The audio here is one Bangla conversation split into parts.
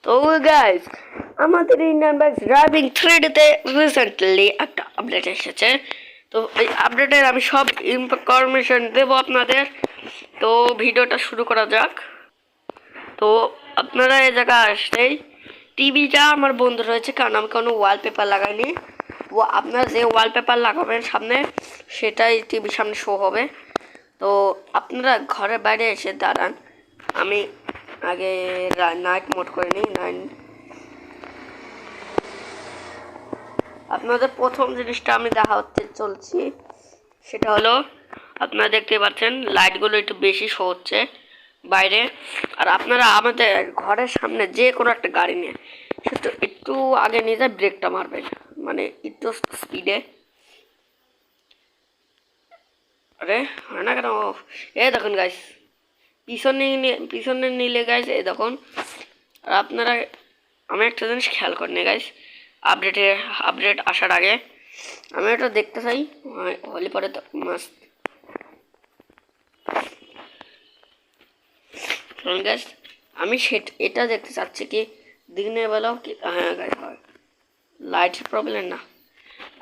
তো গাইস, আমাদের ইন্ডিয়ান বাইক ড্রাইভিং 3D-তে রিসেন্টলি একটা আপডেট এসেছে। তো এই আপডেটের আমি সব ইনফরমেশন দেব আপনাদের। তো ভিডিওটা শুরু করা যাক। তো আপনারা এই জায়গায় আসলেই টিভিটা আমার বন্ধ রয়েছে, কারণ আমি কোনো ওয়ালপেপার লাগাইনি। ও আপনারা যে ওয়ালপেপার লাগাবেন সামনে, সেটাই টিভির সামনে শো হবে। তো আপনারা ঘরের বাইরে এসে দাঁড়ান। আমি আগে নাইট মোড করে নিই। আপনাদের প্রথম জিনিসটা আমি দেখাতে চলছি, সেটা হলো আপনারা দেখতে পাচ্ছেন লাইটগুলো একটু বেশি শো হচ্ছে বাইরে। আর আপনারা আমাদের ঘরের সামনে যে কোনো একটা গাড়ি নিয়ে সেটা একটু আগে নিয়ে যায় ব্রেকটা মারবেন, মানে একটু স্পিডে। আরে হয় না কেন? এই দেখুন গাইস, পিছনে নিলে গাইস, এই দেখুন। আর আপনারা আমি একটা জিনিস খেয়াল করিনি গাইস, আপডেট আসার আগে আমি এটা দেখতে চাই, হলে পরে তো মাস্ট গাইস। আমি এটা দেখতে চাচ্ছি কি দিনের বেলাও কি, হ্যাঁ গাইস হয়, লাইটের প্রবলেম না।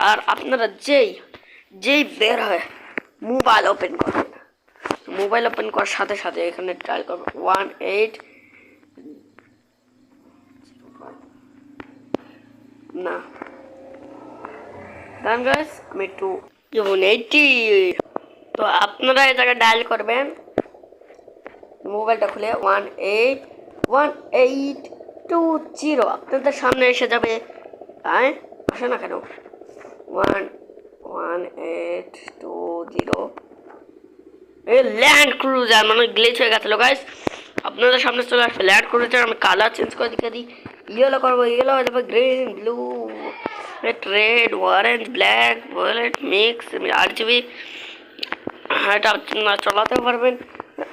আর আপনারা যেই বের হয় মোবাইল ওপেন করবেন, মোবাইল ওপেন করার সাথে সাথে এখানে ট্রাই করবেন 18 না ডান গাইস, আমি একটু 80। তো আপনারা এই জায়গায় ডায়াল করবেন, মোবাইলটা খুলে 181820 আপনাদের সামনে এসে যাবে। আসে না কেন? 1820 এই ল্যান্ড ক্রুজার, মানে গ্লিচ হয়ে গেছিল গাইস। আপনাদের সামনে চলে আসবে ল্যান্ড ক্রুজার। আমি কালার চেঞ্জ করে দিকে দিই, ইয়েলো করবো, ইয়েলো হয়ে যাবে green, blue, red, orange, black, violet mix, RGB। এটা আপনারা চালাতে পারবেন।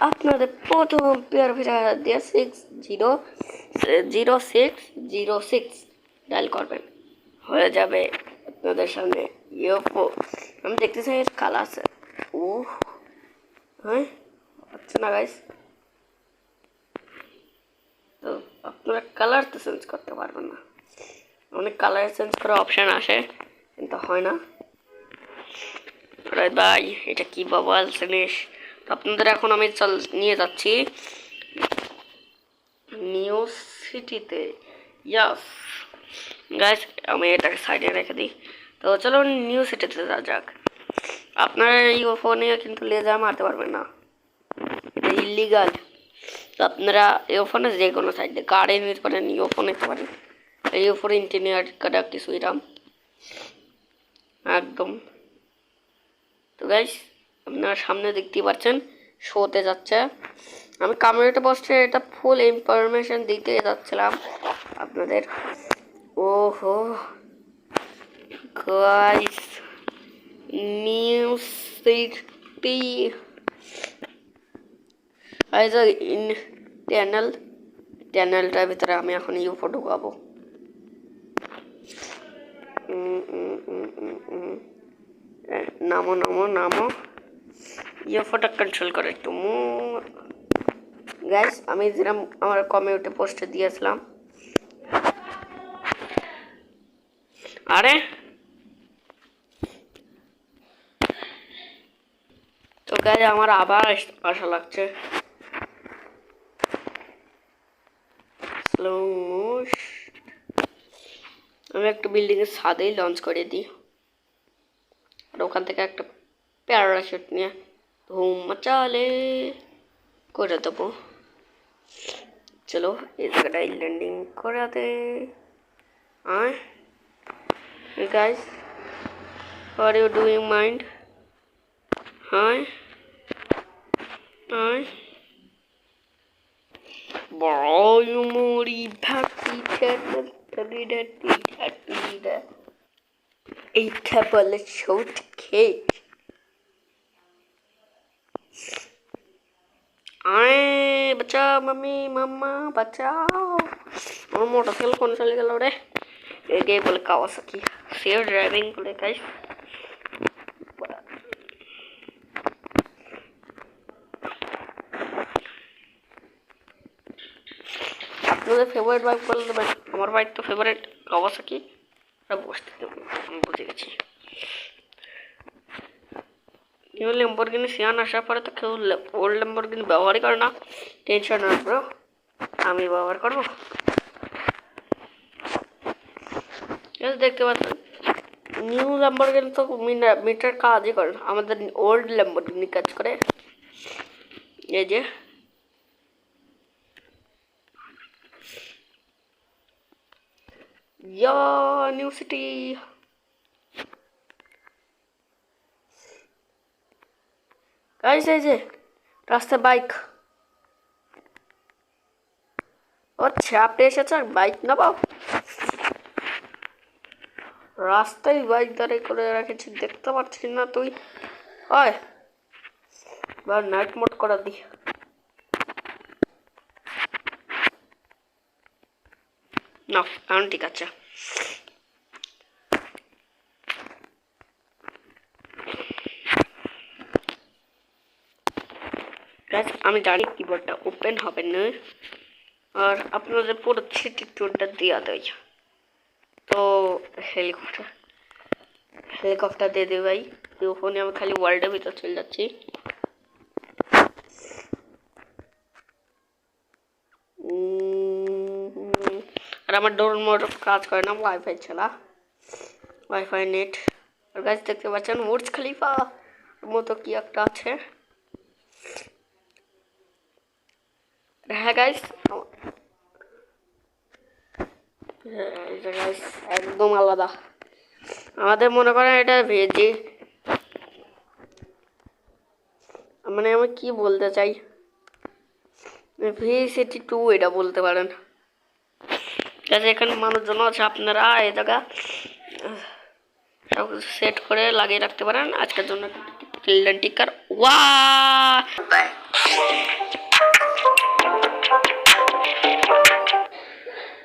আপনাদের প্রথম পেয়ার ফিচার দিয়ে 600606 ডায়াল করবেন, হয়ে যাবে আপনাদের সামনে ইউএফও। আমি দেখতে চাই এর কালার আছে। ও হ্যাঁ, আচ্ছা না গাইস। তো আপনারা কালার তো চেঞ্জ করতে পারবেন না, অনেক কালার চেঞ্জ করার অপশান আসে কিন্তু হয় না। ভাই এটা কি বাবাল জিনিস। তো আপনাদের এখন আমি নিয়ে যাচ্ছি নিউ সিটিতে। ইয়াস গাইস, আমি এটাকে সাইডে রেখে দিই। তো চলো নিউ সিটিতে যাওয়া যাক। আপনারা এই ফোনে কিন্তু লেজার মারতে পারবেন না, এটা ইলিগাল। তো আপনারা এই ফোনে যে কোনো সাইডে গাড়ি নিতে পারেন, ইও ফোন নিতে পারেন। এই ফোনে ইন্টারনেট কাটা কিছু এরাম একদম। তো গাইস, আপনারা সামনে দেখতেই পাচ্ছেন শোতে যাচ্ছে। আমি কমিউনিটি পোস্টে এটা ফুল ইনফরমেশন দিতে যাচ্ছিলাম আপনাদের। ওহো গাইস, নিউ সিটি টানেলটার ভিতরে আমি এখন ইউফো ঢুকাবো। নামো নামো নামো, ইউফোটা কন্ট্রোল করে একটু গাইস। আমি যেরকম আমার কমিউনিটি পোস্টে দিয়েছিলাম। আরে তো গাইস, আমার আবার আশা লাগছে। আমি একটা বিল্ডিং এর ছাদেই লঞ্চ করে দিই, আর ওখান থেকে একটা প্যারাশুট নিয়ে ধুম মচালে করে দেবো। চলো এই জায়গাটায় ল্যান্ডিং করাতে। Guys, what are you doing mind? বড় মরি ভাতি এইটা বলে শোট খেয়ে बचाओ मम्मी मम्मा बचाओ। और मोटरसाइकिल कौन चले गया रे? ये बोले कावासाकी सेफ ड्राइविंग बोले गाइस। আপনারা আপনাদের ফেভারিট বাইক বলে দেবেন। আমার বাইক তো ফেভারিট কাওয়াসাকি বসতে আমি বুঝে গেছি। নিউ ল্যাম্বরগিনি সিয়ান আসার পরে তো কেউ ওল্ড ল্যাম্বরগিনি ব্যবহারই করে না। টেনশন না ব্রো, আমি ব্যবহার করবো। দেখতে পাচ্ছেন নিউ ল্যাম্বরগিনি তো মিটার কাজই করে না, আমাদের ওল্ড ল্যাম্বরগিনি কাজ করে। এই যে নিউ সিটি গাইস, এই যে রাস্তায় বাইক। আচ্ছা, আপনি এসেছেন বাইক নেবো? রাস্তায় বাইক দাঁড়িয়ে করে রেখেছি, দেখতে পাচ্ছি না তুই? ওই নাইট মোড করা দি না, কারণ ঠিক আছে। আমি জানি কিবোর্ডটা ওপেন হবে না, আর আপনাদের পুরো সিটি ট্যুরটা দেওয়া দেয়। তো হেলিকপ্টার দিয়ে দেবে ভাই। ফোনে আমি খালি ওয়ার্ল্ডের ভিতর চলে যাচ্ছি। আর আমার ডোর মোড কাজ করে না ওয়াইফাই ছাড়া, ওয়াইফাই নেট। আর গাছ দেখতে পাচ্ছেন বুর্জ খলিফা মতো কি একটা আছে। হ্যাঁ গাইস, একদম আলাদা। আমাদের মনে করেন এটা ভেজি, মানে আমি কি বলতে চাই, VCT2 এটা বলতে পারেন। এখানে মানুষজন আছে, আপনারা এই জায়গা সব সেট করে লাগিয়ে রাখতে পারেন। আজকের জন্য টিকার ওয়া